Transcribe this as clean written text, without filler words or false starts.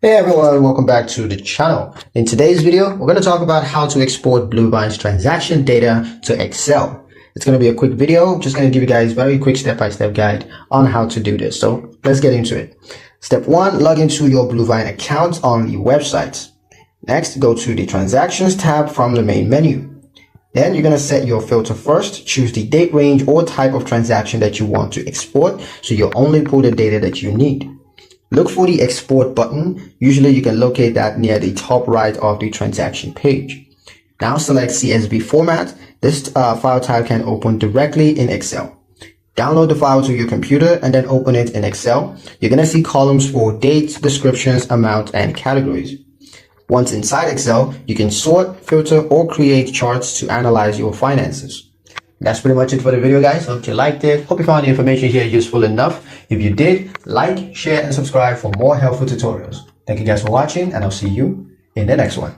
Hey everyone, welcome back to the channel. In today's video, we're going to talk about how to export Bluevine's transaction data to Excel. It's going to be a quick video, just going to give you guys a very quick step-by-step guide on how to do this. So let's get into it. Step 1, log into your Bluevine account on the website. Next, go to the Transactions tab from the main menu. Then you're going to set your filter first, choose the date range or type of transaction that you want to export, so you'll only pull the data that you need. Look for the export button. Usually you can locate that near the top right of the transaction page. Now select CSV format. This file type can open directly in Excel. Download the file to your computer and then open it in Excel. You're going to see columns for dates, descriptions, amount, and categories. Once inside Excel, you can sort, filter, or create charts to analyze your finances. That's pretty much it for the video, guys. Hope you liked it. Hope you found the information here useful enough. If you did, like, share, and subscribe for more helpful tutorials. Thank you guys for watching, and I'll see you in the next one.